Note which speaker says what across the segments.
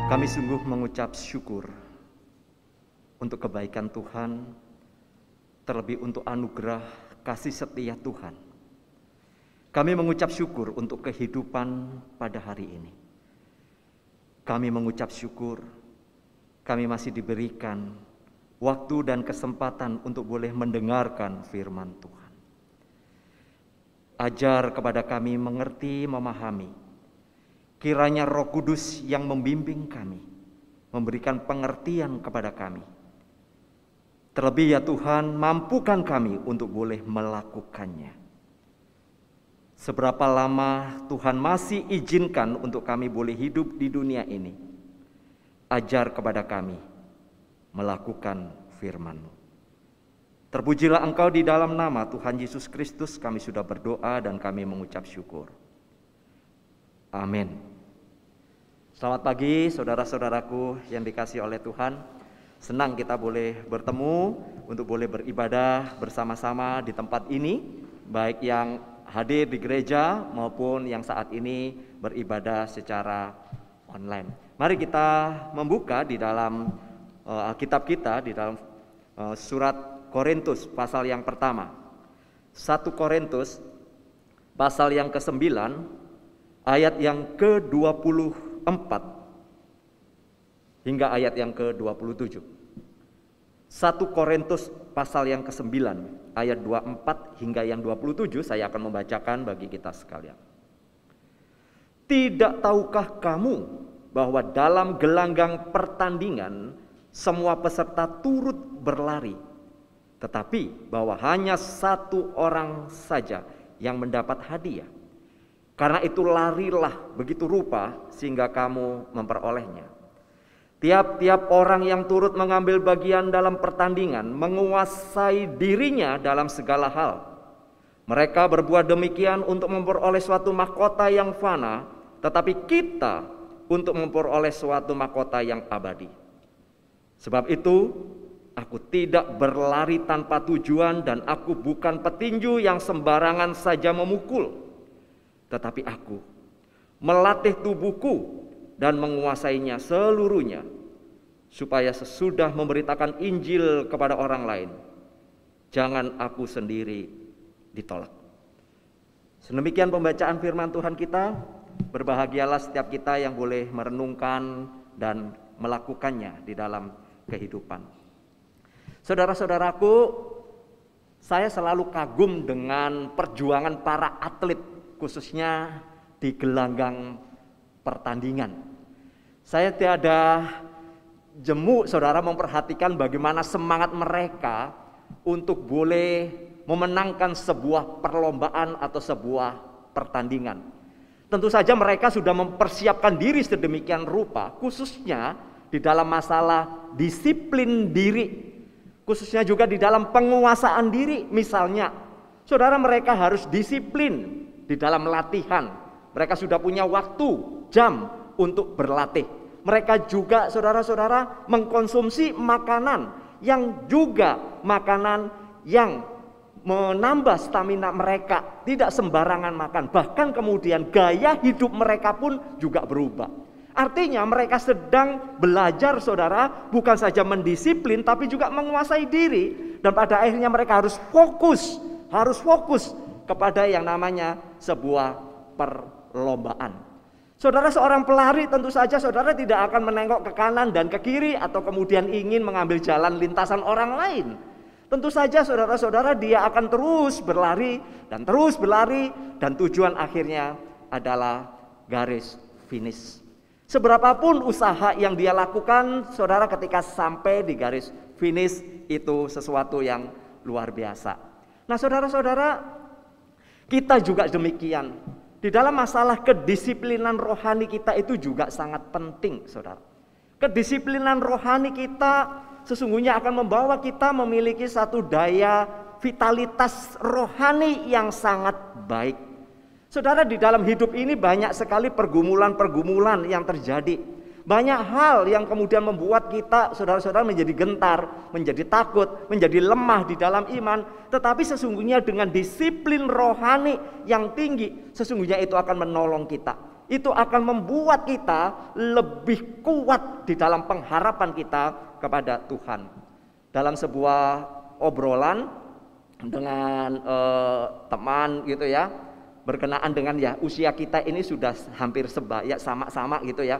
Speaker 1: Kami sungguh mengucap syukur untuk kebaikan Tuhan, terlebih untuk anugerah kasih setia Tuhan. Kami mengucap syukur untuk kehidupan pada hari ini. Kami mengucap syukur kami masih diberikan waktu dan kesempatan untuk boleh mendengarkan firman Tuhan. Ajar kepada kami mengerti, memahami. Kiranya Roh Kudus yang membimbing kami, memberikan pengertian kepada kami. Terlebih ya Tuhan, mampukan kami untuk boleh melakukannya. Seberapa lama Tuhan masih izinkan untuk kami boleh hidup di dunia ini. Ajar kepada kami melakukan firman-Mu. Terpujilah Engkau di dalam nama Tuhan Yesus Kristus, kami sudah berdoa dan kami mengucap syukur. Amin. Selamat pagi saudara-saudaraku yang dikasihi oleh Tuhan. Senang kita boleh bertemu untuk boleh beribadah bersama-sama di tempat ini, baik yang hadir di gereja maupun yang saat ini beribadah secara online. Mari kita membuka di dalam Alkitab kita di dalam surat Korintus pasal yang pertama. 1 Korintus pasal yang ke-9 ayat yang ke-24 hingga ayat yang ke-27. 1 Korintus pasal yang ke-9 ayat 24 hingga yang 27 saya akan membacakan bagi kita sekalian. Tidak tahukah kamu bahwa dalam gelanggang pertandingan semua peserta turut berlari, tetapi bahwa hanya satu orang saja yang mendapat hadiah. Karena itu larilah begitu rupa sehingga kamu memperolehnya. Tiap-tiap orang yang turut mengambil bagian dalam pertandingan menguasai dirinya dalam segala hal. Mereka berbuat demikian untuk memperoleh suatu mahkota yang fana, tetapi kita untuk memperoleh suatu mahkota yang abadi. Sebab itu, aku tidak berlari tanpa tujuan dan aku bukan petinju yang sembarangan saja memukul. Tetapi aku melatih tubuhku dan menguasainya seluruhnya, supaya sesudah memberitakan Injil kepada orang lain, jangan aku sendiri ditolak. Sedemikian pembacaan firman Tuhan kita. Berbahagialah setiap kita yang boleh merenungkan dan melakukannya di dalam kehidupan. Saudara-saudaraku, saya selalu kagum dengan perjuangan para atlet, khususnya di gelanggang pertandingan. Saya tiada jemu saudara memperhatikan bagaimana semangat mereka untuk boleh memenangkan sebuah perlombaan atau sebuah pertandingan. Tentu saja mereka sudah mempersiapkan diri sedemikian rupa, khususnya di dalam masalah disiplin diri, khususnya juga di dalam penguasaan diri. Misalnya, saudara, mereka harus disiplin di dalam latihan. Mereka sudah punya waktu, jam untuk berlatih. Mereka juga saudara-saudara mengkonsumsi makanan yang juga makanan yang menambah stamina mereka, tidak sembarangan makan. Bahkan kemudian gaya hidup mereka pun juga berubah. Artinya mereka sedang belajar saudara, bukan saja mendisiplin tapi juga menguasai diri. Dan pada akhirnya mereka harus fokus kepada yang namanya sebuah perlombaan. Saudara, seorang pelari tentu saja saudara tidak akan menengok ke kanan dan ke kiri atau kemudian ingin mengambil jalan lintasan orang lain. Tentu saja saudara-saudara dia akan terus berlari dan tujuan akhirnya adalah garis finish. Seberapapun usaha yang dia lakukan, saudara, ketika sampai di garis finish itu sesuatu yang luar biasa. Nah, saudara-saudara, kita juga demikian. Di dalam masalah kedisiplinan rohani kita itu juga sangat penting, saudara. Kedisiplinan rohani kita sesungguhnya akan membawa kita memiliki satu daya vitalitas rohani yang sangat baik. Saudara, di dalam hidup ini banyak sekali pergumulan-pergumulan yang terjadi. Banyak hal yang kemudian membuat kita, saudara-saudara, menjadi gentar, menjadi takut, menjadi lemah di dalam iman. Tetapi sesungguhnya dengan disiplin rohani yang tinggi, sesungguhnya itu akan menolong kita. itu akan membuat kita lebih kuat di dalam pengharapan kita kepada Tuhan. Dalam sebuah obrolan dengan teman gitu ya, berkenaan dengan ya usia kita ini sudah hampir sama-sama gitu ya.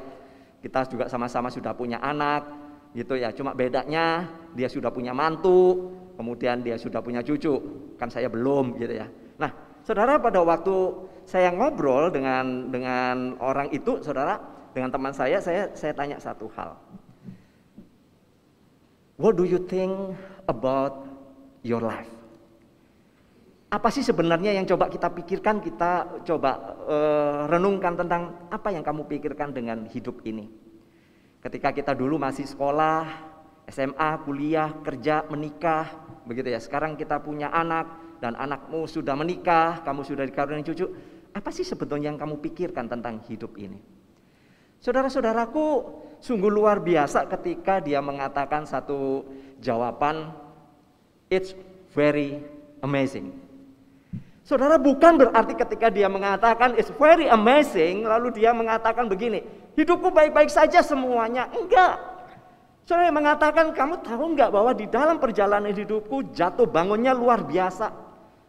Speaker 1: Kita juga sama-sama sudah punya anak gitu ya. Cuma bedanya dia sudah punya mantu, kemudian dia sudah punya cucu. Kan saya belum gitu ya. Nah, saudara, pada waktu saya ngobrol dengan orang itu, saudara, dengan teman saya tanya satu hal. What do you think about your life? Apa sih sebenarnya yang coba kita pikirkan, kita coba renungkan tentang apa yang kamu pikirkan dengan hidup ini. Ketika kita dulu masih sekolah, SMA, kuliah, kerja, menikah, begitu ya. Sekarang kita punya anak dan anakmu sudah menikah, kamu sudah dikaruniai cucu. Apa sih sebetulnya yang kamu pikirkan tentang hidup ini? Saudara-saudaraku, sungguh luar biasa ketika dia mengatakan satu jawaban, it's very amazing. Saudara, bukan berarti ketika dia mengatakan it's very amazing, lalu dia mengatakan begini, hidupku baik-baik saja semuanya. Enggak. Saudara mengatakan, kamu tahu enggak bahwa di dalam perjalanan hidupku jatuh bangunnya luar biasa.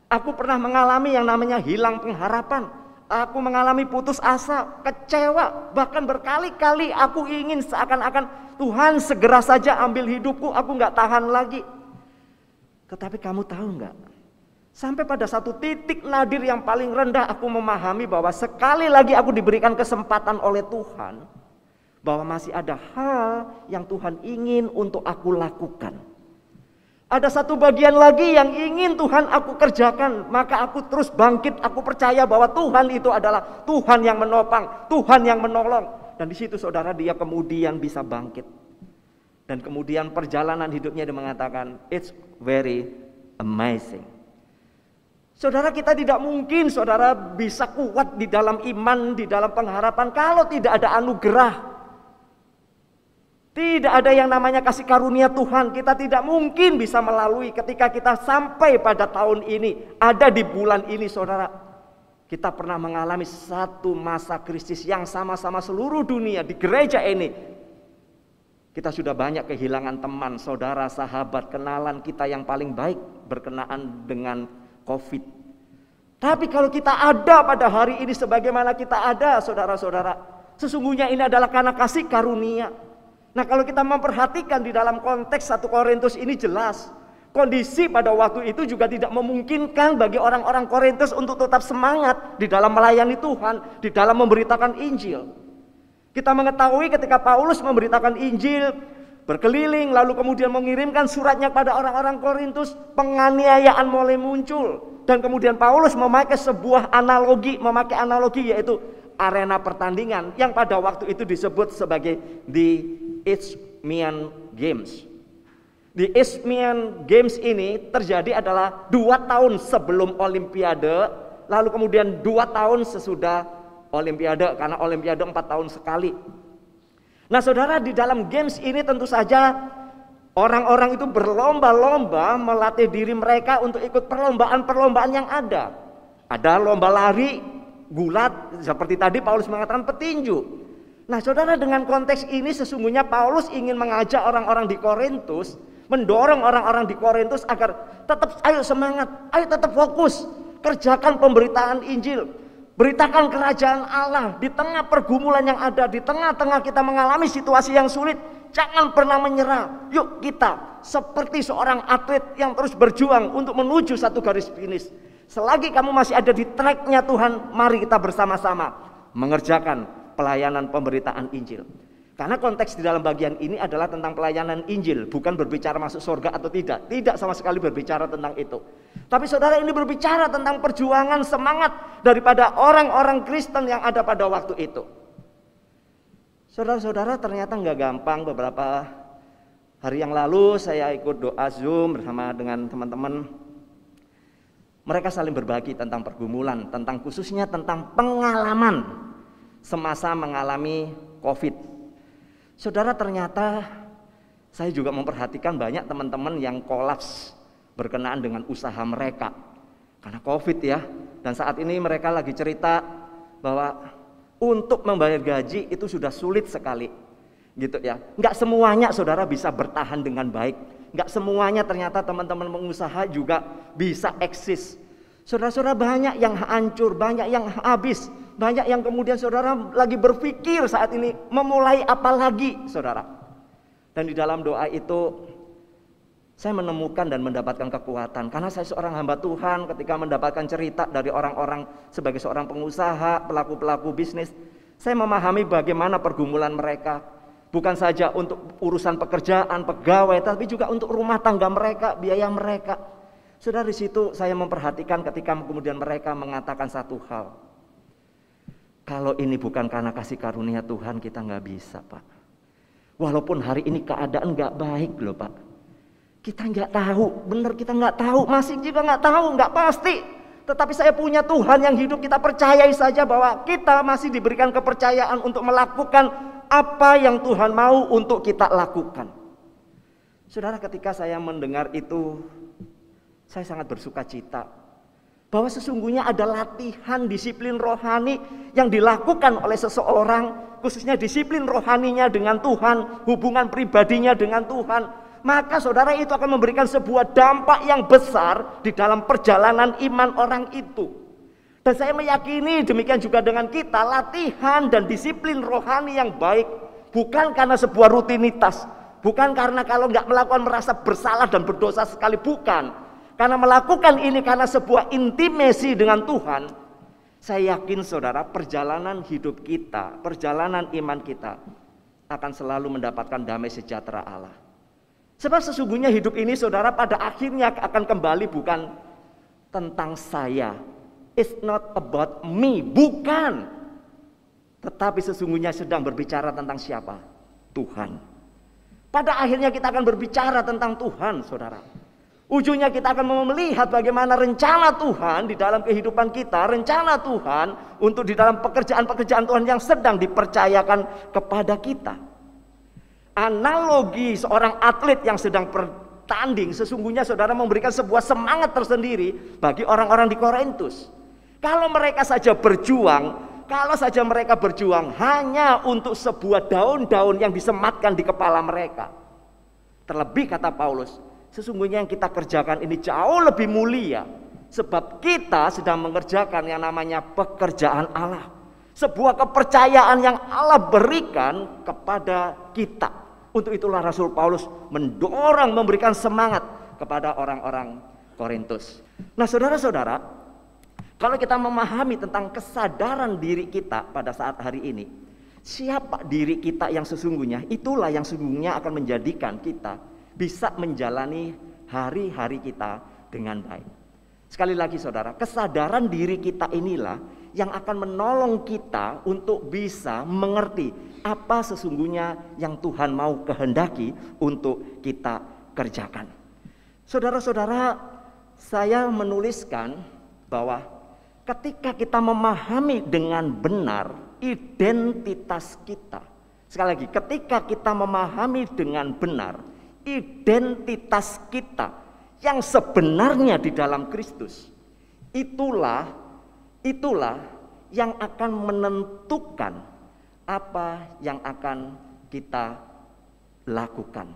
Speaker 1: Aku pernah mengalami yang namanya hilang pengharapan. Aku mengalami putus asa, kecewa. Bahkan berkali-kali aku ingin seakan-akan Tuhan segera saja ambil hidupku, aku enggak tahan lagi. Tetapi kamu tahu enggak? Sampai pada satu titik nadir yang paling rendah aku memahami bahwa sekali lagi aku diberikan kesempatan oleh Tuhan, bahwa masih ada hal yang Tuhan ingin untuk aku lakukan. Ada satu bagian lagi yang ingin Tuhan aku kerjakan, maka aku terus bangkit. Aku percaya bahwa Tuhan itu adalah Tuhan yang menopang, Tuhan yang menolong. Dan di situ saudara, dia kemudian bisa bangkit. Dan kemudian perjalanan hidupnya dia mengatakan, it's very amazing. Saudara, kita tidak mungkin saudara bisa kuat di dalam iman, di dalam pengharapan kalau tidak ada anugerah. Tidak ada yang namanya kasih karunia Tuhan. Kita tidak mungkin bisa melalui ketika kita sampai pada tahun ini, ada di bulan ini saudara. Kita pernah mengalami satu masa krisis yang sama-sama seluruh dunia di gereja ini. Kita sudah banyak kehilangan teman, saudara, sahabat, kenalan kita yang paling baik berkenaan dengan COVID. Tapi kalau kita ada pada hari ini sebagaimana kita ada, saudara-saudara, sesungguhnya ini adalah karena kasih karunia. Nah, kalau kita memperhatikan di dalam konteks 1 Korintus ini jelas, kondisi pada waktu itu juga tidak memungkinkan bagi orang-orang Korintus untuk tetap semangat di dalam melayani Tuhan, di dalam memberitakan Injil. Kita mengetahui ketika Paulus memberitakan Injil, berkeliling, lalu kemudian mengirimkan suratnya kepada orang-orang Korintus, penganiayaan mulai muncul. Dan kemudian Paulus memakai sebuah analogi yaitu arena pertandingan yang pada waktu itu disebut sebagai the Isthmian Games. Di Isthmian Games ini terjadi adalah 2 tahun sebelum Olimpiade, lalu kemudian 2 tahun sesudah Olimpiade, karena Olimpiade 4 tahun sekali. Nah saudara, di dalam games ini tentu saja orang-orang itu berlomba-lomba melatih diri mereka untuk ikut perlombaan-perlombaan yang ada. Ada lomba lari, gulat, seperti tadi Paulus mengatakan petinju. Nah saudara, dengan konteks ini sesungguhnya Paulus ingin mengajak orang-orang di Korintus, mendorong orang-orang di Korintus agar tetap ayo semangat, ayo tetap fokus, kerjakan pemberitaan Injil, beritakan kerajaan Allah di tengah pergumulan yang ada, di tengah-tengah kita mengalami situasi yang sulit. Jangan pernah menyerah. Yuk kita seperti seorang atlet yang terus berjuang untuk menuju satu garis finish. Selagi kamu masih ada di tracknya Tuhan, mari kita bersama-sama mengerjakan pelayanan pemberitaan Injil. Karena konteks di dalam bagian ini adalah tentang pelayanan Injil, bukan berbicara masuk surga atau tidak. Tidak sama sekali berbicara tentang itu. Tapi saudara, ini berbicara tentang perjuangan semangat daripada orang-orang Kristen yang ada pada waktu itu. Saudara-saudara, ternyata nggak gampang. Beberapa hari yang lalu saya ikut doa Zoom bersama dengan teman-teman. Mereka saling berbagi tentang pergumulan, tentang khususnya tentang pengalaman semasa mengalami COVID. Saudara, ternyata saya juga memperhatikan banyak teman-teman yang kolaps berkenaan dengan usaha mereka karena COVID ya. Dan saat ini mereka lagi cerita bahwa untuk membayar gaji itu sudah sulit sekali, gitu ya. Nggak semuanya saudara bisa bertahan dengan baik. Nggak semuanya ternyata teman-teman pengusaha juga bisa eksis. Saudara-saudara, banyak yang hancur, banyak yang habis, banyak yang kemudian saudara lagi berpikir saat ini memulai apa lagi, saudara. Dan di dalam doa itu saya menemukan dan mendapatkan kekuatan, karena saya seorang hamba Tuhan. Ketika mendapatkan cerita dari orang-orang sebagai seorang pengusaha, pelaku-pelaku bisnis, saya memahami bagaimana pergumulan mereka. Bukan saja untuk urusan pekerjaan, pegawai, tapi juga untuk rumah tangga mereka, biaya mereka. Saudara, di situ saya memperhatikan ketika kemudian mereka mengatakan satu hal. Kalau ini bukan karena kasih karunia Tuhan, kita nggak bisa, Pak. Walaupun hari ini keadaan nggak baik loh, Pak. Kita nggak tahu, benar kita nggak tahu, masih juga nggak tahu, nggak pasti. Tetapi saya punya Tuhan yang hidup, kita percayai saja bahwa kita masih diberikan kepercayaan untuk melakukan apa yang Tuhan mau untuk kita lakukan. Saudara, ketika saya mendengar itu, saya sangat bersuka cita bahwa sesungguhnya ada latihan disiplin rohani yang dilakukan oleh seseorang, khususnya disiplin rohaninya dengan Tuhan, hubungan pribadinya dengan Tuhan. Maka saudara, itu akan memberikan sebuah dampak yang besar di dalam perjalanan iman orang itu. Dan saya meyakini demikian juga dengan kita, latihan dan disiplin rohani yang baik bukan karena sebuah rutinitas, bukan karena kalau nggak melakukan merasa bersalah dan berdosa sekali, bukan. Karena melakukan ini karena sebuah intimasi dengan Tuhan. Saya yakin saudara, perjalanan hidup kita, perjalanan iman kita akan selalu mendapatkan damai sejahtera Allah. Sebab sesungguhnya hidup ini saudara pada akhirnya akan kembali bukan tentang saya. It's not about me, bukan. Tetapi sesungguhnya sedang berbicara tentang siapa? Tuhan. Pada akhirnya kita akan berbicara tentang Tuhan, saudara. Ujungnya kita akan melihat bagaimana rencana Tuhan di dalam kehidupan kita, rencana Tuhan untuk di dalam pekerjaan-pekerjaan Tuhan yang sedang dipercayakan kepada kita. Analogi seorang atlet yang sedang bertanding, sesungguhnya saudara memberikan sebuah semangat tersendiri bagi orang-orang di Korintus. Kalau mereka saja berjuang, hanya untuk sebuah daun-daun yang disematkan di kepala mereka. Terlebih kata Paulus, sesungguhnya yang kita kerjakan ini jauh lebih mulia, sebab kita sedang mengerjakan yang namanya pekerjaan Allah. Sebuah kepercayaan yang Allah berikan kepada kita. Untuk itulah Rasul Paulus mendorong, memberikan semangat kepada orang-orang Korintus. Nah saudara-saudara, kalau kita memahami tentang kesadaran diri kita pada saat hari ini, siapa diri kita yang sesungguhnya, itulah yang sesungguhnya akan menjadikan kita bisa menjalani hari-hari kita dengan baik. Sekali lagi saudara, kesadaran diri kita inilah yang akan menolong kita untuk bisa mengerti apa sesungguhnya yang Tuhan mau kehendaki untuk kita kerjakan. Saudara-saudara, saya menuliskan bahwa ketika kita memahami dengan benar identitas kita, sekali lagi, ketika kita memahami dengan benar identitas kita yang sebenarnya di dalam Kristus, itulah yang akan menentukan apa yang akan kita lakukan.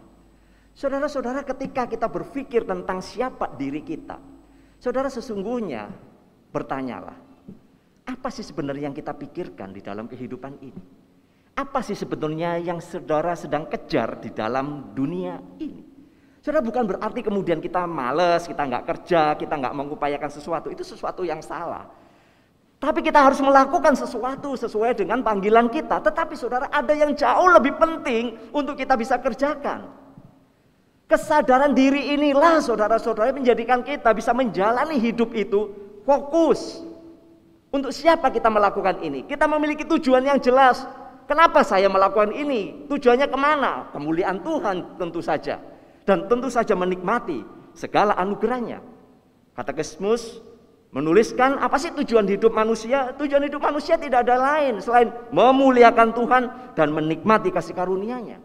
Speaker 1: Saudara-saudara, ketika kita berpikir tentang siapa diri kita, saudara sesungguhnya bertanyalah, apa sih sebenarnya yang kita pikirkan di dalam kehidupan ini? Apa sih sebetulnya yang saudara sedang kejar di dalam dunia ini? Saudara, bukan berarti kemudian kita malas, kita nggak kerja, kita nggak mengupayakan sesuatu. Itu sesuatu yang salah. Tapi kita harus melakukan sesuatu sesuai dengan panggilan kita. Tetapi saudara, ada yang jauh lebih penting untuk kita bisa kerjakan. Kesadaran diri inilah saudara-saudara menjadikan kita bisa menjalani hidup itu fokus. Untuk siapa kita melakukan ini? Kita memiliki tujuan yang jelas. Kenapa saya melakukan ini? Tujuannya kemana? Kemuliaan Tuhan tentu saja. Dan tentu saja menikmati segala anugerahnya. Katekismus menuliskan apa sih tujuan hidup manusia? Tujuan hidup manusia tidak ada lain selain memuliakan Tuhan dan menikmati kasih karunia-Nya.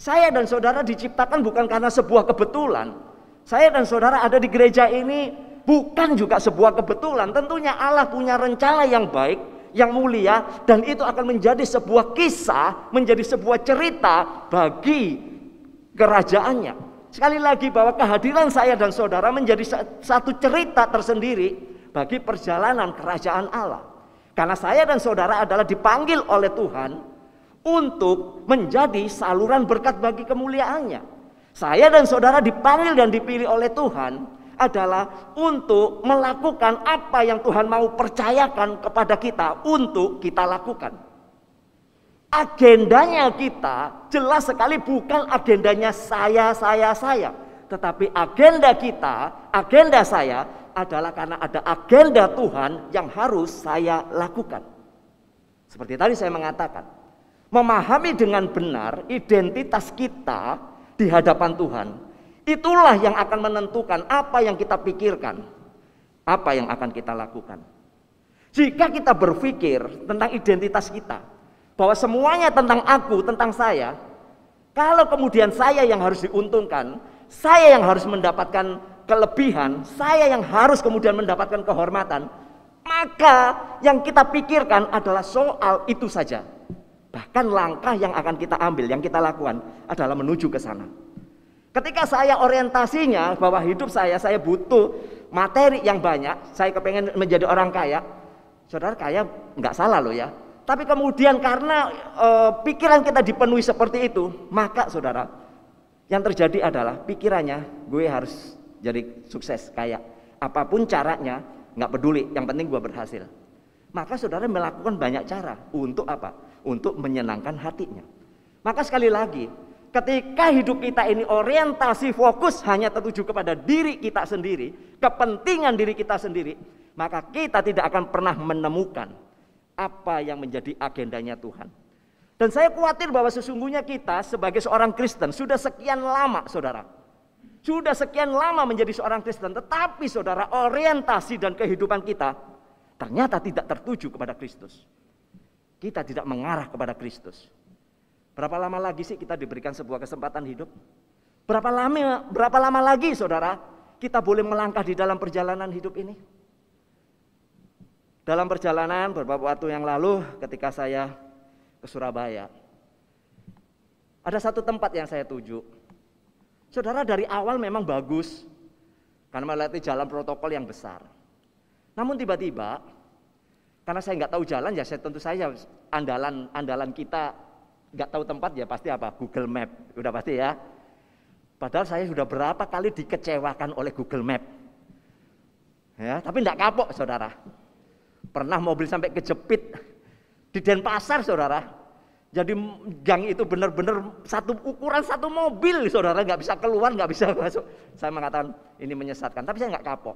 Speaker 1: Saya dan saudara diciptakan bukan karena sebuah kebetulan. Saya dan saudara ada di gereja ini bukan juga sebuah kebetulan. Tentunya Allah punya rencana yang baik yang mulia, dan itu akan menjadi sebuah kisah, menjadi sebuah cerita bagi kerajaannya. Sekali lagi bahwa kehadiran saya dan saudara menjadi satu cerita tersendiri bagi perjalanan kerajaan Allah. Karena saya dan saudara adalah dipanggil oleh Tuhan untuk menjadi saluran berkat bagi kemuliaannya. Saya dan saudara dipanggil dan dipilih oleh Tuhan adalah untuk melakukan apa yang Tuhan mau percayakan kepada kita untuk kita lakukan. Agendanya kita jelas sekali bukan agendanya saya. Tetapi agenda kita, agenda saya adalah karena ada agenda Tuhan yang harus saya lakukan. Seperti tadi saya mengatakan, memahami dengan benar identitas kita di hadapan Tuhan, itulah yang akan menentukan apa yang kita pikirkan, apa yang akan kita lakukan. Jika kita berpikir tentang identitas kita, bahwa semuanya tentang aku, tentang saya, kalau kemudian saya yang harus diuntungkan, saya yang harus mendapatkan kelebihan, saya yang harus kemudian mendapatkan kehormatan, maka yang kita pikirkan adalah soal itu saja. Bahkan langkah yang akan kita ambil, yang kita lakukan adalah menuju ke sana. Ketika saya orientasinya bahwa hidup saya butuh materi yang banyak, saya kepengen menjadi orang kaya. Saudara, kaya nggak salah loh ya. Tapi kemudian karena pikiran kita dipenuhi seperti itu, maka saudara, yang terjadi adalah pikirannya gue harus jadi sukses kaya. Apapun caranya, nggak peduli, yang penting gue berhasil. Maka saudara melakukan banyak cara untuk apa? Untuk menyenangkan hatinya. Maka sekali lagi, ketika hidup kita ini orientasi fokus hanya tertuju kepada diri kita sendiri, kepentingan diri kita sendiri, maka kita tidak akan pernah menemukan apa yang menjadi agendanya Tuhan. Dan saya khawatir bahwa sesungguhnya kita sebagai seorang Kristen sudah sekian lama, saudara, sudah sekian lama menjadi seorang Kristen, tetapi saudara, orientasi dan kehidupan kita ternyata tidak tertuju kepada Kristus. Kita tidak mengarah kepada Kristus. Berapa lama lagi sih kita diberikan sebuah kesempatan hidup? Berapa lama lagi saudara kita boleh melangkah di dalam perjalanan hidup ini? Dalam perjalanan beberapa waktu yang lalu ketika saya ke Surabaya, ada satu tempat yang saya tuju. Saudara, dari awal memang bagus karena melewati jalan protokol yang besar. Namun tiba-tiba, karena saya nggak tahu jalan ya, saya tentu saja andalan kita nggak tahu tempat ya pasti apa? Google Map, udah pasti ya. Padahal saya sudah berapa kali dikecewakan oleh Google Map, ya, tapi nggak kapok saudara. Pernah mobil sampai kejepit di Denpasar saudara. Jadi gang itu benar-benar ukuran satu mobil saudara, nggak bisa keluar, nggak bisa masuk. Saya mengatakan ini menyesatkan, tapi saya nggak kapok.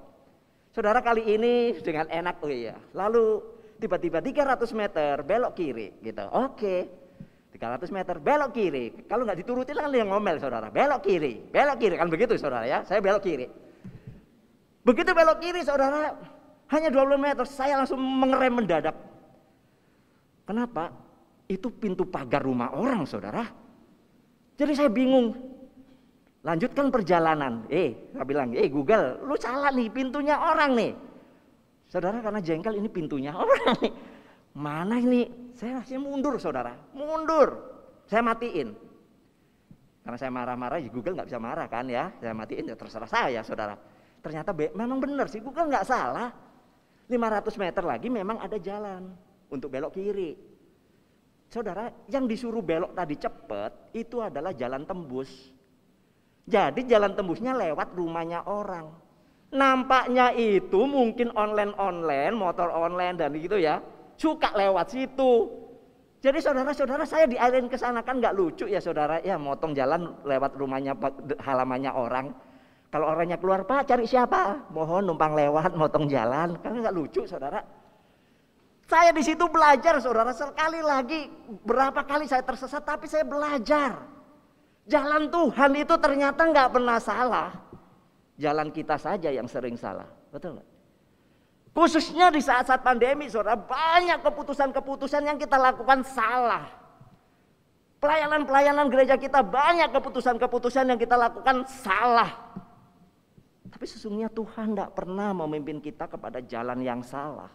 Speaker 1: Saudara, kali ini dengan enak, oh iya. Lalu tiba-tiba 300 meter belok kiri gitu. Oke. 300 meter belok kiri. Kalau nggak diturutin kan yang ngomel saudara. Belok kiri kan begitu saudara ya. Saya belok kiri. Begitu belok kiri saudara, hanya 20 meter saya langsung mengerem mendadak. Kenapa? Itu pintu pagar rumah orang saudara. Jadi saya bingung. Lanjutkan perjalanan. Saya bilang, Google, lu salah nih, pintunya orang nih. Saudara, karena jengkel, ini pintunya orang nih. Mana ini? Saya masih mundur saudara, mundur. Saya matiin. Karena saya marah-marah, ya Google nggak bisa marah kan ya. Saya matiin, ya terserah saya saudara. Ternyata memang benar sih, Google nggak salah. 500 meter lagi memang ada jalan untuk belok kiri. Saudara, yang disuruh belok tadi cepat itu adalah jalan tembus. Jadi jalan tembusnya lewat rumahnya orang. Nampaknya itu mungkin online, motor online dan gitu ya, suka lewat situ. Jadi saudara-saudara, saya dialirin ke sana, kan nggak lucu ya saudara, ya motong jalan lewat rumahnya, halamannya orang. Kalau orangnya keluar, Pak cari siapa? Mohon numpang lewat, motong jalan, kan nggak lucu saudara. Saya di situ belajar saudara, sekali lagi, berapa kali saya tersesat, tapi saya belajar. Jalan Tuhan itu ternyata nggak pernah salah. Jalan kita saja yang sering salah, betul nggak? Khususnya di saat-saat pandemi saudara, banyak keputusan-keputusan yang kita lakukan salah. Pelayanan-pelayanan gereja kita banyak keputusan-keputusan yang kita lakukan salah. Tapi sesungguhnya Tuhan tidak pernah memimpin kita kepada jalan yang salah.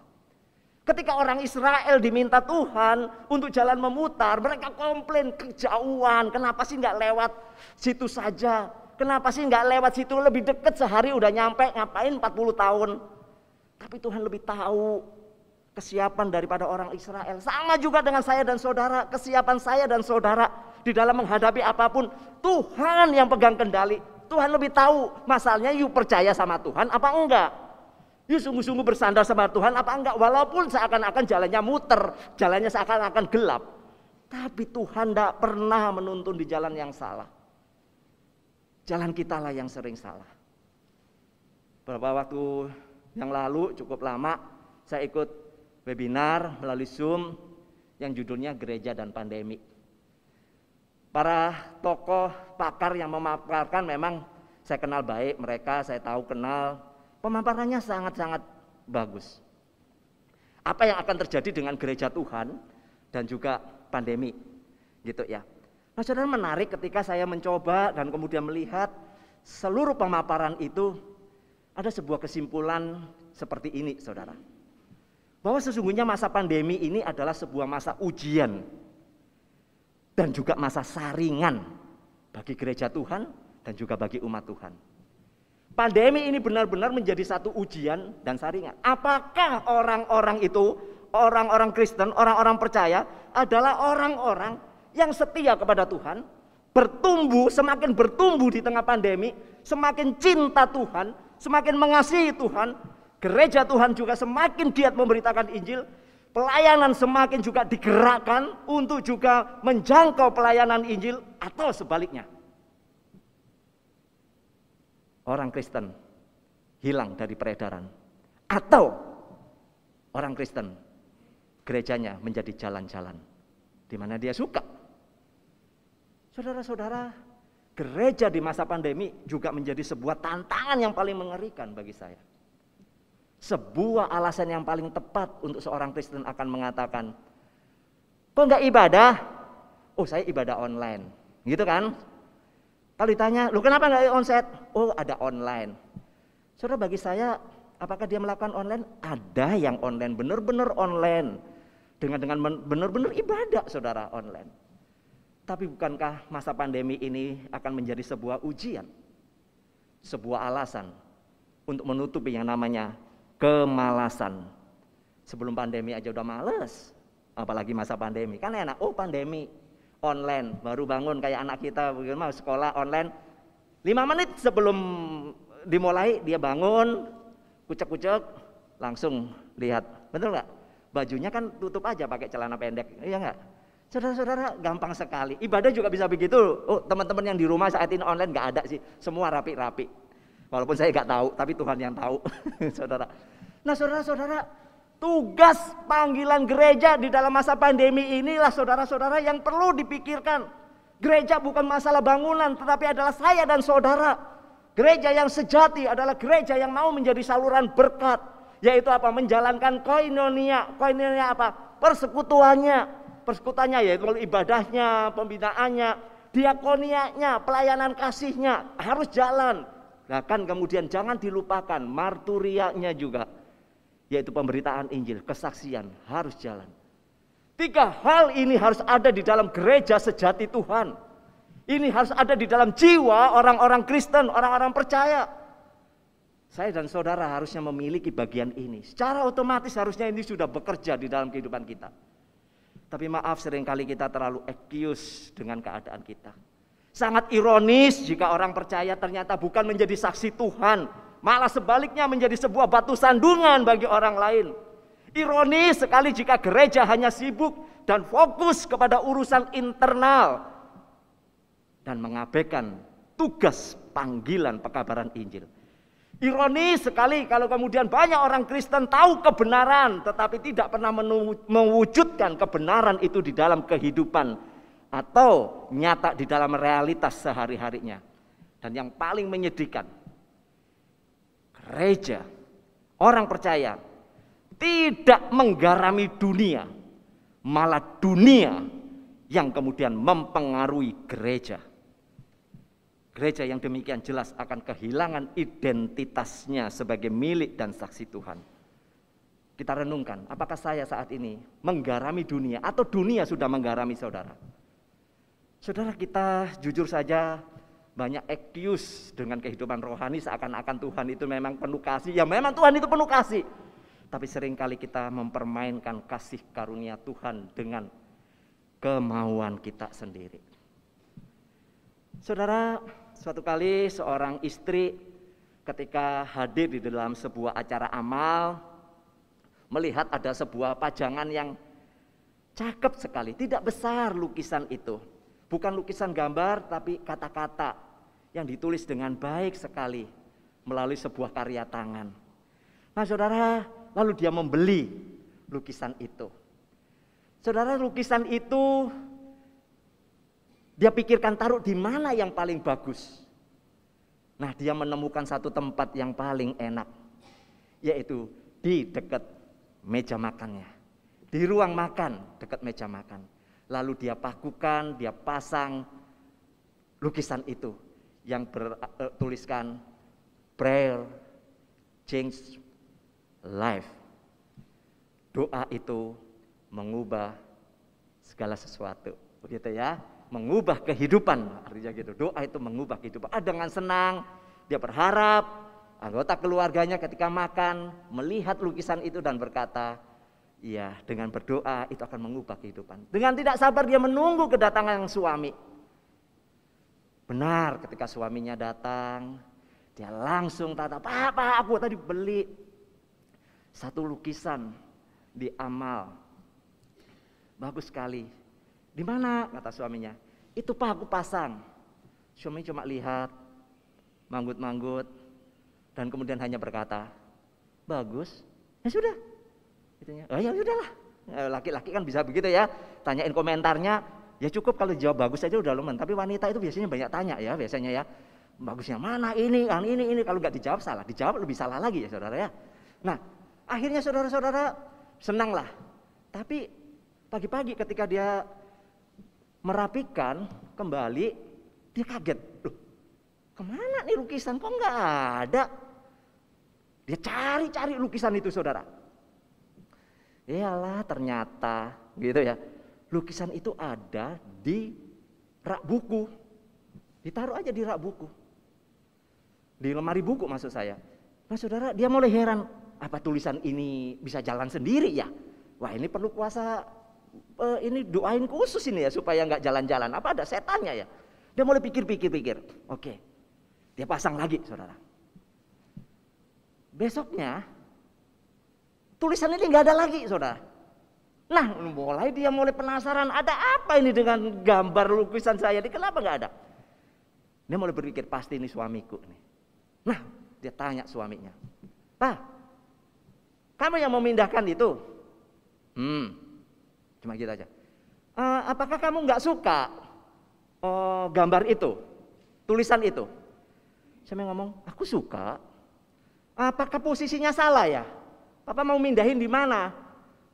Speaker 1: Ketika orang Israel diminta Tuhan untuk jalan memutar, mereka komplain kejauhan. Kenapa sih nggak lewat situ saja? Kenapa sih nggak lewat situ, lebih dekat, sehari udah nyampe, ngapain 40 tahun? Tapi Tuhan lebih tahu kesiapan daripada orang Israel. Sama juga dengan saya dan saudara, kesiapan saya dan saudara di dalam menghadapi apapun, Tuhan yang pegang kendali. Tuhan lebih tahu. Masalahnya you percaya sama Tuhan apa enggak? You sungguh-sungguh bersandar sama Tuhan apa enggak? Walaupun seakan-akan jalannya muter, jalannya seakan-akan gelap, tapi Tuhan tidak pernah menuntun di jalan yang salah. Jalan kita lah yang sering salah. Beberapa waktu yang lalu, cukup lama, saya ikut webinar melalui Zoom yang judulnya Gereja dan Pandemi. Para tokoh pakar yang memaparkan memang saya kenal baik mereka, saya tahu kenal. Pemaparannya sangat-sangat bagus. Apa yang akan terjadi dengan gereja Tuhan dan juga pandemi, gitu ya. Nah, saudara, menarik ketika saya mencoba dan kemudian melihat seluruh pemaparan itu, ada sebuah kesimpulan seperti ini, saudara. Bahwa sesungguhnya masa pandemi ini adalah sebuah masa ujian dan juga masa saringan bagi gereja Tuhan dan juga bagi umat Tuhan. Pandemi ini benar-benar menjadi satu ujian dan saringan. Apakah orang-orang itu, orang-orang Kristen, orang-orang percaya adalah orang-orang yang setia kepada Tuhan, bertumbuh, semakin bertumbuh di tengah pandemi, semakin cinta Tuhan, semakin mengasihi Tuhan, gereja Tuhan juga semakin giat memberitakan Injil, pelayanan semakin juga digerakkan untuk juga menjangkau pelayanan Injil, atau sebaliknya. Orang Kristen hilang dari peredaran, atau orang Kristen gerejanya menjadi jalan-jalan di mana dia suka. Saudara-saudara, gereja di masa pandemi juga menjadi sebuah tantangan yang paling mengerikan bagi saya. Sebuah alasan yang paling tepat untuk seorang Kristen akan mengatakan, kok enggak ibadah? Oh, saya ibadah online, gitu kan? Kalau ditanya, lu kenapa nggak onsite? Oh, ada online. Saudara, bagi saya, apakah dia melakukan online? Ada yang online, benar-benar online. Dengan benar-benar ibadah, saudara, online. Tapi bukankah masa pandemi ini akan menjadi sebuah ujian? Sebuah alasan untuk menutupi yang namanya kemalasan. Sebelum pandemi aja udah males, apalagi masa pandemi. Kan enak, oh pandemi. Online, baru bangun kayak anak kita bagaimana sekolah online, 5 menit sebelum dimulai dia bangun, kucek-kucek, langsung lihat, betul nggak? Bajunya kan tutup aja pakai celana pendek, iya nggak? Saudara-saudara, gampang sekali. Ibadah juga bisa begitu. Oh, teman-teman yang di rumah saat ini online nggak ada sih, semua rapi-rapi. Walaupun saya nggak tahu, tapi Tuhan yang tahu, saudara. Nah, saudara-saudara, tugas panggilan gereja di dalam masa pandemi inilah saudara-saudara yang perlu dipikirkan. Gereja bukan masalah bangunan, tetapi adalah saya dan saudara. Gereja yang sejati adalah gereja yang mau menjadi saluran berkat, yaitu apa? Menjalankan koinonia. Koinonia apa? Persekutuannya. Persekutuannya yaitu ibadahnya, pembinaannya, diakonianya, pelayanan kasihnya harus jalan. Bahkan kemudian jangan dilupakan marturianya juga, yaitu pemberitaan Injil, kesaksian harus jalan. 3 hal ini harus ada di dalam gereja sejati Tuhan. Ini harus ada di dalam jiwa orang-orang Kristen, orang-orang percaya. Saya dan saudara harusnya memiliki bagian ini. Secara otomatis harusnya ini sudah bekerja di dalam kehidupan kita. Tapi maaf, seringkali kita terlalu excuse dengan keadaan kita. Sangat ironis jika orang percaya ternyata bukan menjadi saksi Tuhan, malah sebaliknya menjadi sebuah batu sandungan bagi orang lain. Ironis sekali jika gereja hanya sibuk dan fokus kepada urusan internal dan mengabaikan tugas panggilan pekabaran Injil. Ironis sekali kalau kemudian banyak orang Kristen tahu kebenaran tetapi tidak pernah mewujudkan kebenaran itu di dalam kehidupan atau nyata di dalam realitas sehari-harinya. Dan yang paling menyedihkan, gereja, orang percaya tidak menggarami dunia, malah dunia yang kemudian mempengaruhi gereja. Gereja yang demikian jelas akan kehilangan identitasnya sebagai milik dan saksi Tuhan. Kita renungkan, apakah saya saat ini menggarami dunia atau dunia sudah menggarami saudara? Saudara, kita jujur saja banyak excuse dengan kehidupan rohani seakan-akan Tuhan itu memang penuh kasih. Ya memang Tuhan itu penuh kasih. Tapi seringkali kita mempermainkan kasih karunia Tuhan dengan kemauan kita sendiri. Saudara, suatu kali seorang istri ketika hadir di dalam sebuah acara amal, melihat ada sebuah pajangan yang cakep sekali, tidak besar lukisan itu. Bukan lukisan gambar, tapi kata-kata yang ditulis dengan baik sekali melalui sebuah karya tangan. Nah saudara, lalu dia membeli lukisan itu. Saudara, lukisan itu dia pikirkan taruh di mana yang paling bagus. Nah, dia menemukan satu tempat yang paling enak, yaitu di dekat meja makannya. Di ruang makan, dekat meja makan. Lalu dia pakukan, dia pasang lukisan itu yang bertuliskan prayer change life. Doa itu mengubah segala sesuatu, begitu ya, mengubah kehidupan, artinya gitu. Doa itu mengubah kehidupan. Dengan senang dia berharap anggota keluarganya ketika makan melihat lukisan itu dan berkata, iya, dengan berdoa itu akan mengubah kehidupan. Dengan tidak sabar dia menunggu kedatangan suami. Benar, ketika suaminya datang, dia langsung tanya, Pak, aku tadi beli satu lukisan di amal. Bagus sekali. Di mana? Kata suaminya. Itu Pak, aku pasang. Suami cuma lihat, manggut-manggut, dan kemudian hanya berkata, bagus. Ya sudah. Oh ya udahlah, laki-laki kan bisa begitu ya, tanyain komentarnya, ya cukup kalau jawab bagus aja udah lumayan. Tapi wanita itu biasanya banyak tanya ya, biasanya ya, bagusnya mana ini, kalau nggak dijawab salah, dijawab lebih salah lagi ya saudara ya. Nah akhirnya saudara-saudara senanglah, tapi pagi-pagi ketika dia merapikan kembali, dia kaget, loh kemana nih lukisan, kok nggak ada? Dia cari-cari lukisan itu saudara. Iyalah ternyata gitu ya, lukisan itu ada di rak buku, ditaruh aja di rak buku, di lemari buku maksud saya. Nah saudara, dia mulai heran, apa tulisan ini bisa jalan sendiri ya? Wah ini perlu kuasa, ini doain khusus ini ya supaya nggak jalan-jalan, apa ada setannya ya? Dia mulai pikir, oke, dia pasang lagi saudara. Besoknya tulisan ini nggak ada lagi saudara. Nah mulai penasaran, ada apa ini dengan gambar lukisan saya ini, kenapa nggak ada? Dia mulai berpikir, pasti ini suamiku nih. Nah dia tanya suaminya, Pak, kamu yang memindahkan itu? Cuma gitu aja. Apakah kamu nggak suka gambar itu, tulisan itu? Saya ngomong, aku suka. Apakah posisinya salah ya? Papa mau mindahin di mana?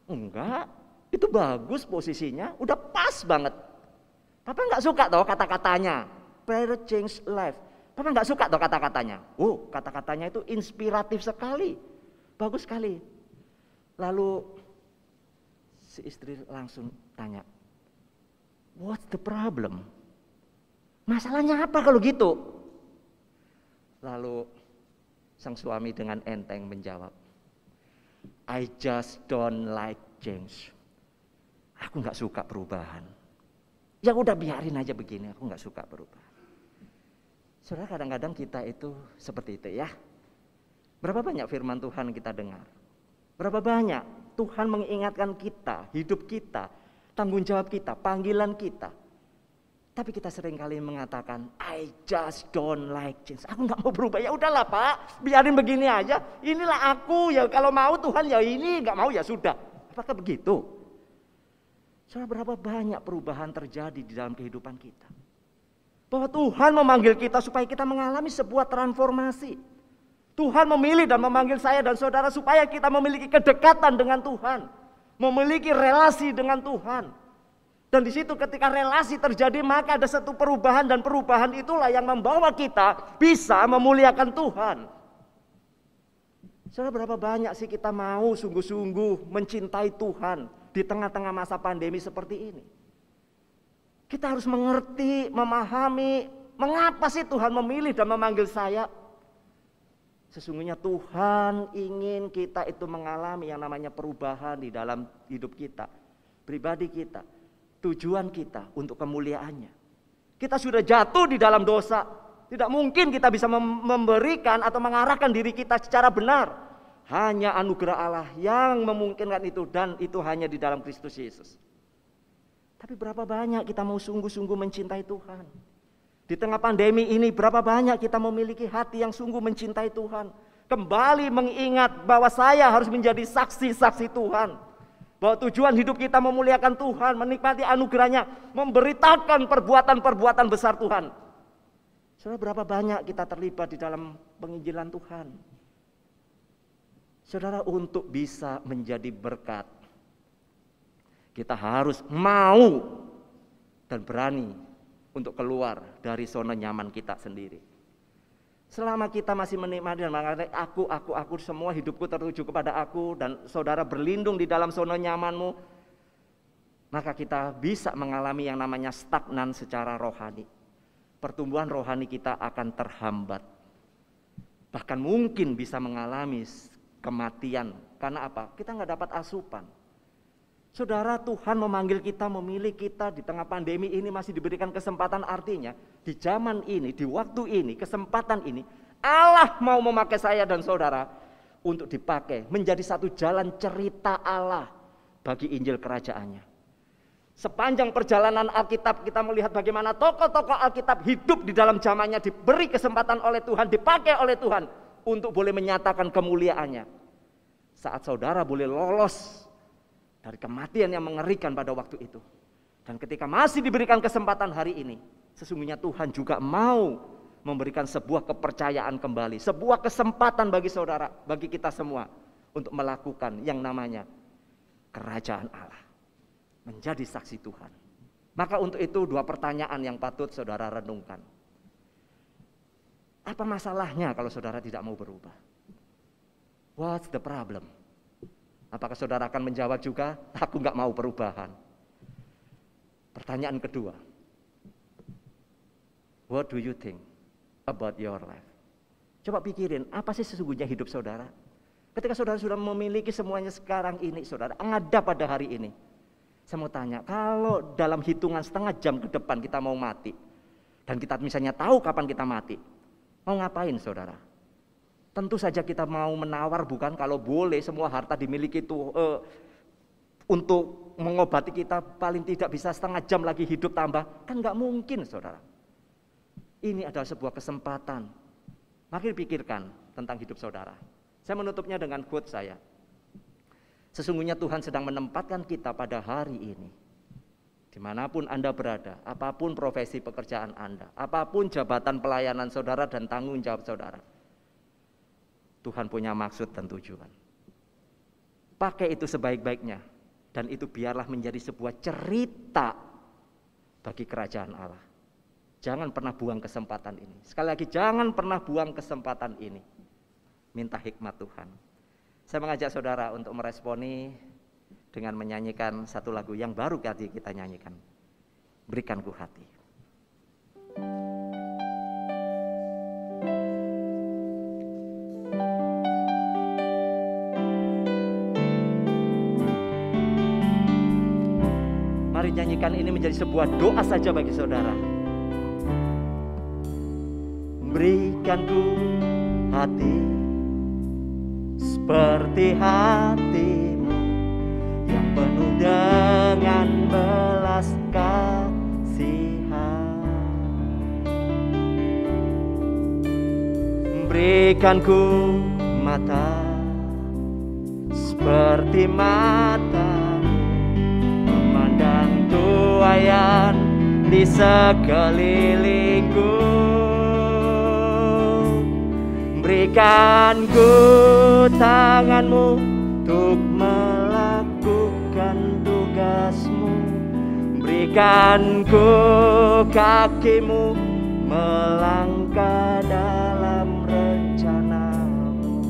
Speaker 1: Enggak, itu bagus posisinya, udah pas banget. Papa nggak suka toh kata-katanya, prayer change life. Papa nggak suka toh kata-katanya. Oh, kata-katanya itu inspiratif sekali, bagus sekali. Lalu si istri langsung tanya, what's the problem? Masalahnya apa kalau gitu? Lalu sang suami dengan enteng menjawab, I just don't like change. Aku nggak suka perubahan. Ya udah biarin aja begini, aku nggak suka perubahan. Saudara, kadang-kadang kita itu seperti itu ya. Berapa banyak firman Tuhan kita dengar? Berapa banyak Tuhan mengingatkan kita, hidup kita, tanggung jawab kita, panggilan kita. Tapi kita seringkali mengatakan, I just don't like change. Aku nggak mau berubah. Ya udahlah Pak, biarin begini aja. Inilah aku, ya kalau mau Tuhan ya ini, nggak mau ya sudah. Apakah begitu? Saudara, berapa banyak perubahan terjadi di dalam kehidupan kita? Bahwa Tuhan memanggil kita supaya kita mengalami sebuah transformasi. Tuhan memilih dan memanggil saya dan saudara supaya kita memiliki kedekatan dengan Tuhan, memiliki relasi dengan Tuhan. Dan di situ ketika relasi terjadi maka ada satu perubahan, dan perubahan itulah yang membawa kita bisa memuliakan Tuhan. Saudara, berapa banyak sih kita mau sungguh-sungguh mencintai Tuhan di tengah-tengah masa pandemi seperti ini? Kita harus mengerti, memahami, mengapa sih Tuhan memilih dan memanggil saya? Sesungguhnya Tuhan ingin kita itu mengalami yang namanya perubahan di dalam hidup kita, pribadi kita, tujuan kita untuk kemuliaannya. Kita sudah jatuh di dalam dosa, tidak mungkin kita bisa memberikan atau mengarahkan diri kita secara benar. Hanya anugerah Allah yang memungkinkan itu, dan itu hanya di dalam Kristus Yesus. Tapi berapa banyak kita mau sungguh-sungguh mencintai Tuhan? Di tengah pandemi ini berapa banyak kita memiliki hati yang sungguh mencintai Tuhan. Kembali mengingat bahwa saya harus menjadi saksi-saksi Tuhan. Bahwa tujuan hidup kita memuliakan Tuhan, menikmati anugerahnya, memberitakan perbuatan-perbuatan besar Tuhan. Saudara, berapa banyak kita terlibat di dalam penginjilan Tuhan? Saudara, untuk bisa menjadi berkat, kita harus mau dan berani untuk keluar dari zona nyaman kita sendiri. Selama kita masih menikmati dan mengatakan aku, semua hidupku tertuju kepada aku, dan saudara berlindung di dalam zona nyamanmu, maka kita bisa mengalami yang namanya stagnan secara rohani. Pertumbuhan rohani kita akan terhambat. Bahkan mungkin bisa mengalami kematian. Karena apa? Kita nggak dapat asupan. Saudara, Tuhan memanggil kita, memilih kita di tengah pandemi ini, masih diberikan kesempatan. Artinya di zaman ini, di waktu ini, kesempatan ini, Allah mau memakai saya dan saudara untuk dipakai menjadi satu jalan cerita Allah bagi Injil kerajaannya. Sepanjang perjalanan Alkitab kita melihat bagaimana tokoh-tokoh Alkitab hidup di dalam zamannya, diberi kesempatan oleh Tuhan, dipakai oleh Tuhan untuk boleh menyatakan kemuliaannya. Saat saudara boleh lolos dari kematian yang mengerikan pada waktu itu, dan ketika masih diberikan kesempatan hari ini, sesungguhnya Tuhan juga mau memberikan sebuah kepercayaan kembali, sebuah kesempatan bagi saudara, bagi kita semua untuk melakukan yang namanya kerajaan Allah, menjadi saksi Tuhan. Maka untuk itu dua pertanyaan yang patut saudara renungkan. Apa masalahnya kalau saudara tidak mau berubah? What's the problem? Apakah saudara akan menjawab juga, aku nggak mau perubahan? Pertanyaan kedua, what do you think about your life? Coba pikirin, apa sih sesungguhnya hidup saudara? Ketika saudara sudah memiliki semuanya sekarang ini, saudara ada pada hari ini. Saya mau tanya, kalau dalam hitungan setengah jam ke depan kita mau mati, dan kita misalnya tahu kapan kita mati, mau ngapain saudara? Tentu saja kita mau menawar, bukan? Kalau boleh semua harta dimiliki itu untuk mengobati kita, paling tidak bisa setengah jam lagi hidup tambah, kan nggak mungkin saudara. Ini adalah sebuah kesempatan. Mari pikirkan tentang hidup saudara. Saya menutupnya dengan quote saya. Sesungguhnya Tuhan sedang menempatkan kita pada hari ini, dimanapun Anda berada, apapun profesi pekerjaan Anda, apapun jabatan pelayanan saudara dan tanggung jawab saudara, Tuhan punya maksud dan tujuan. Pakai itu sebaik-baiknya, dan itu biarlah menjadi sebuah cerita bagi kerajaan Allah. Jangan pernah buang kesempatan ini. Sekali lagi, jangan pernah buang kesempatan ini. Minta hikmat Tuhan. Saya mengajak saudara untuk meresponi dengan menyanyikan satu lagu yang baru tadi kita nyanyikan. Berikanku hati. Mari nyanyikan ini menjadi sebuah doa saja bagi saudara. Berikanku hati seperti hatimu yang penuh dengan belas kasihan. Berikanku mata seperti matamu, memandang tuaian di sekelilingku. Berikanku tanganmu untuk melakukan tugasmu. Berikanku kakimu melangkah dalam rencanamu.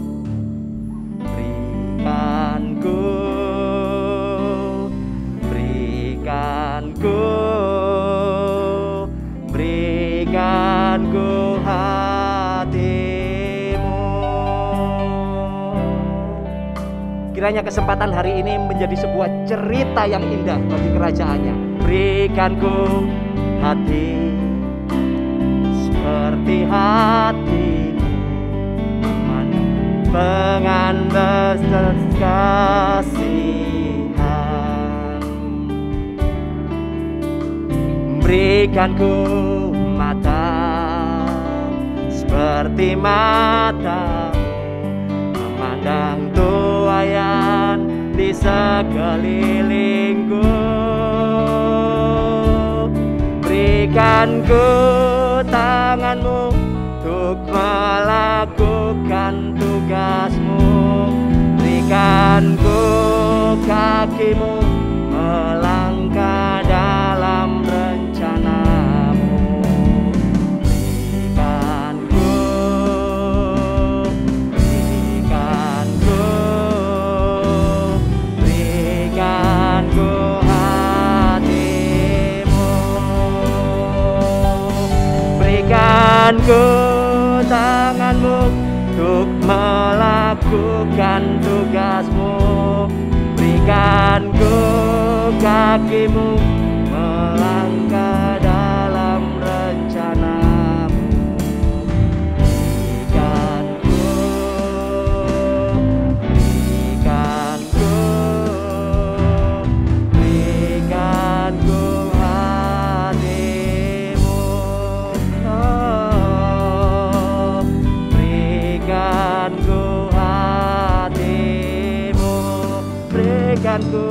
Speaker 1: Kiranya kesempatan hari ini menjadi sebuah cerita yang indah bagi kerajaannya. Berikan ku hati seperti hatimu, dengan belas kasihan. Berikan ku mata seperti matamu, memandang tuaian di sekelilingku. Berikan ku tanganmu untuk melakukan tugasmu. Berikan ku kakimu melangkah dalam rencanamu. Berikan ku hatimu. Berikan ku tanganmu untuk melakukan tugasmu. Berikan ku kakimu melangkah dalam rencanamu. Berikan ku hatimu. Berikan ku hatimu. Berikan ku